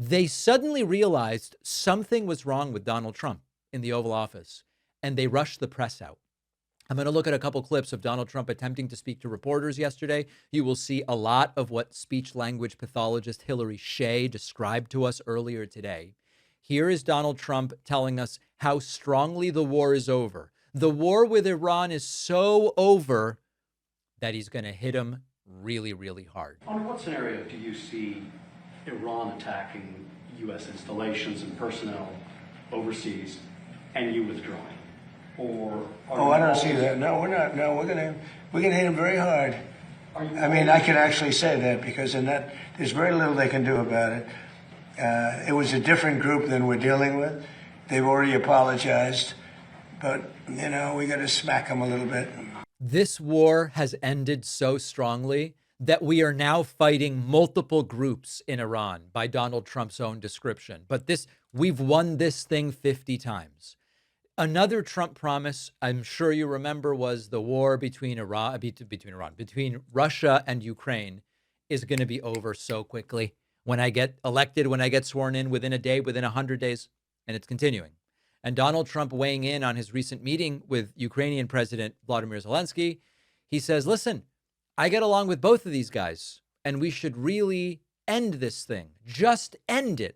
They suddenly realized something was wrong with Donald Trump in the Oval Office, and they rushed the press out. I'm going to look at a couple clips of Donald Trump attempting to speak to reporters yesterday. You will see a lot of what speech language pathologist Hillary Shea described to us earlier today. Here is Donald Trump telling us how strongly the war is over. The war with Iran is so over that he's going to hit him really, really hard. Under what scenario do you see Iran attacking U.S. installations and personnel overseas and you withdrawing? Or I don't see that. No, we're not. No, we're gonna hit them very hard. I mean, I can actually say that because in that there's very little they can do about it. It was a different group than we're dealing with. They've already apologized, but we got to smack them a little bit. This war has ended so strongly that we are now fighting multiple groups in Iran by Donald Trump's own description. But we've won this thing 50 times. Another Trump promise, I'm sure you remember, was the war between Russia and Ukraine is going to be over so quickly. When I get elected, when I get sworn in, within a day, within 100 days, and it's continuing. And Donald Trump weighing in on his recent meeting with Ukrainian President Vladimir Zelensky, he says, listen, I get along with both of these guys, and we should really end this thing. Just end it.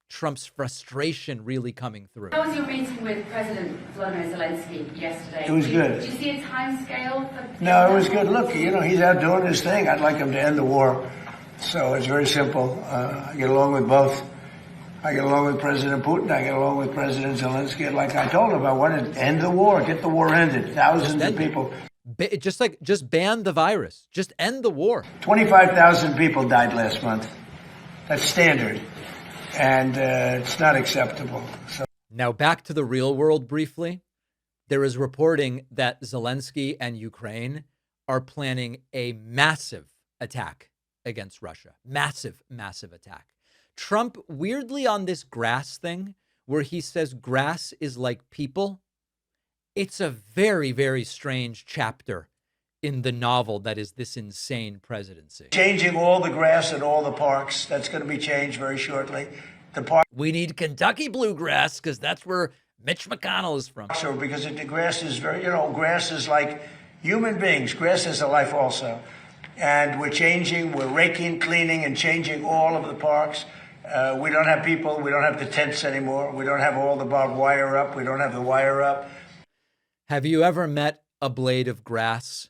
Trump's frustration really coming through. How was your meeting with President Vladimir Zelensky yesterday? It was good. Did you see a time scale? No, it was good. Look, he's out doing his thing. I'd like him to end the war. So it's very simple. I get along with both. I get along with President Putin. I get along with President Zelensky. Like I told him, I want to end the war, get the war ended. Thousands of people. Just ban the virus. Just end the war. 25,000 people died last month. That's standard. And it's not acceptable. So now back to the real world briefly. There is reporting that Zelensky and Ukraine are planning a massive attack against Russia. Massive, massive attack. Trump, weirdly on this grass thing, where he says grass is like people, it's a very, very strange chapter in the novel that is this insane presidency. Changing all the grass in all the parks. That's going to be changed very shortly. We need Kentucky bluegrass because that's where Mitch McConnell is from. So because the grass is grass is like human beings. Grass is a life also. And we're raking, cleaning, and changing all of the parks. We don't have people. We don't have the tents anymore. We don't have all the barbed wire up. We don't have the wire up. Have you ever met a blade of grass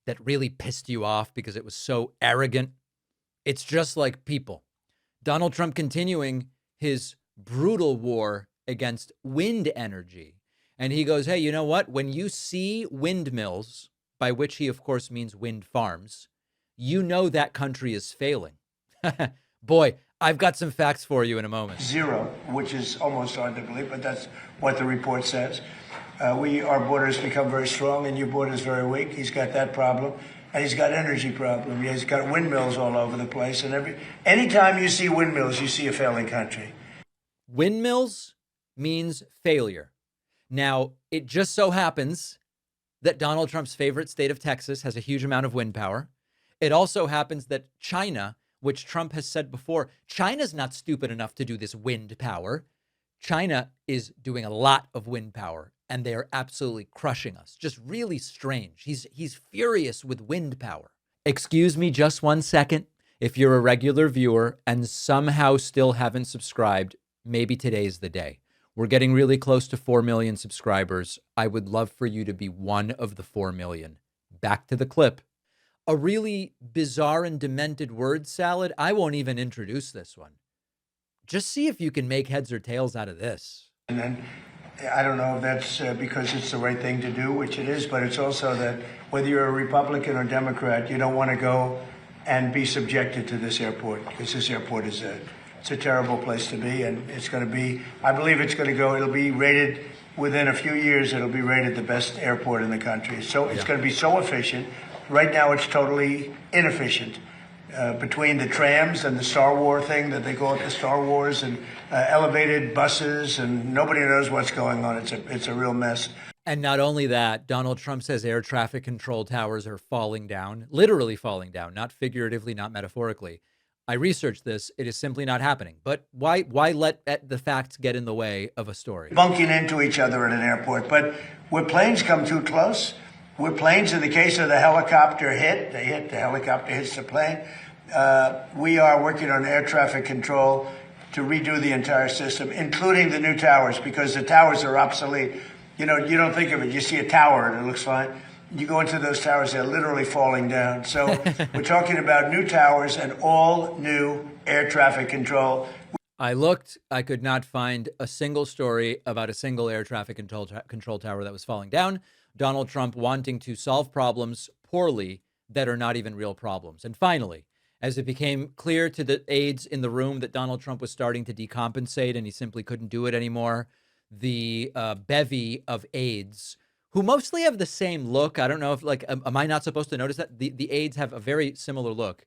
that really pissed you off because it was so arrogant? It's just like people. Donald Trump continuing his brutal war against wind energy. And he goes, hey, you know what? When you see windmills, by which he, of course, means wind farms, you know that country is failing. Boy, I've got some facts for you in a moment. Zero, which is almost hard to believe, but that's what the report says. Our borders become very strong, and your border is very weak. He's got that problem, and he's got energy problem. He's got windmills all over the place, and anytime you see windmills, you see a failing country. Windmills means failure. Now, it just so happens that Donald Trump's favorite state of Texas has a huge amount of wind power. It also happens that China, which Trump has said before, China's not stupid enough to do this wind power. China is doing a lot of wind power, and they are absolutely crushing us. Just really strange. He's furious with wind power. Excuse me just one second. If you're a regular viewer and somehow still haven't subscribed, maybe today's the day. We're getting really close to 4 million subscribers. I would love for you to be one of the 4 million. Back to the clip. A really bizarre and demented word salad. I won't even introduce this one. Just see if you can make heads or tails out of this. And then I don't know if that's because it's the right thing to do, which it is, but it's also that whether you're a Republican or Democrat, you don't want to go and be subjected to this airport, because this airport is it's a terrible place to be, and it's going to be, I believe it's going to go, it'll be rated within a few years, it'll be rated the best airport in the country. So it's going to be so efficient. Right now it's totally inefficient. Between the trams and the Star Wars thing that they call it, the Star Wars, and elevated buses, and nobody knows what's going on. It's a real mess. And not only that, Donald Trump says air traffic control towers are falling down, literally falling down, not figuratively, not metaphorically. I researched this. It is simply not happening. But why let the facts get in the way of a story? Bunking into each other at an airport. But where planes come too close, where planes, in the case of the helicopter the helicopter hits the plane, we are working on air traffic control to redo the entire system, including the new towers, because the towers are obsolete. You know, you don't think of it. You see a tower and it looks fine. You go into those towers, they're literally falling down. So we're talking about new towers and all new air traffic control. I looked, I could not find a single story about a single air traffic control tower that was falling down. Donald Trump wanting to solve problems poorly that are not even real problems. And finally, as it became clear to the aides in the room that Donald Trump was starting to decompensate and he simply couldn't do it anymore, the bevy of aides who mostly have the same look. I don't know if, like, am I not supposed to notice that? The aides have a very similar look.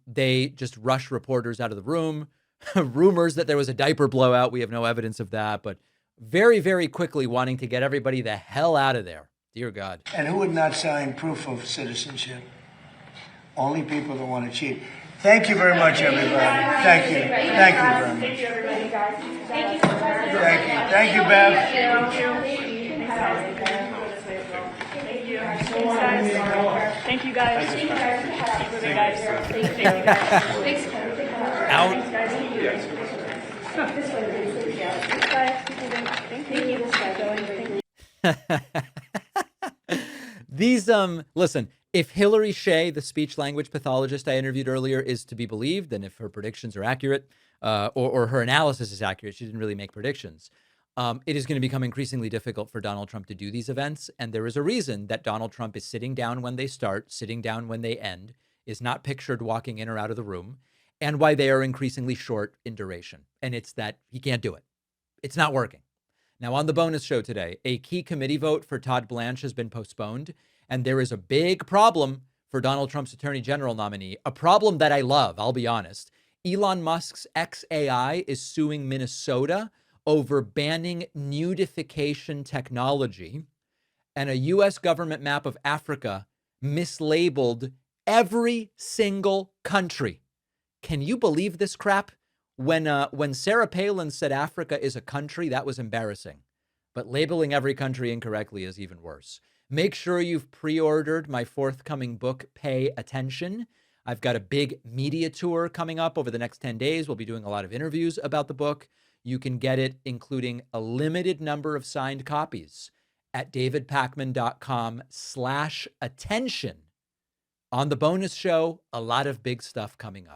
They just rush reporters out of the room. Rumors that there was a diaper blowout. We have no evidence of that, but very, very quickly wanting to get everybody the hell out of there. Dear God. And who would not sign proof of citizenship? Only people that want to cheat. Thank you very much, everybody. Thank you. Thank you very much. Thank you, everybody, guys. Thank you so much. Thank you. Thank you, Bev. Thank you, guys. Thank you, guys. Thank you, guys. Out. These, listen, if Hillary Shea, the speech language pathologist I interviewed earlier, is to be believed, and if her predictions are accurate, or her analysis is accurate, she didn't really make predictions, it is going to become increasingly difficult for Donald Trump to do these events. And there is a reason that Donald Trump is sitting down when they start, sitting down when they end, is not pictured walking in or out of the room, and why they are increasingly short in duration. And it's that he can't do it. It's not working. Now, on the bonus show today, a key committee vote for Todd Blanche has been postponed, and there is a big problem for Donald Trump's attorney general nominee, a problem that I love, I'll be honest. Elon Musk's XAI is suing Minnesota over banning nudification technology, and a U.S. government map of Africa mislabeled every single country. Can you believe this crap? When Sarah Palin said Africa is a country, that was embarrassing. But labeling every country incorrectly is even worse. Make sure you've pre-ordered my forthcoming book, Pay Attention. I've got a big media tour coming up over the next 10 days. We'll be doing a lot of interviews about the book. You can get it, including a limited number of signed copies, at davidpakman.com/attention. On the bonus show, a lot of big stuff coming up.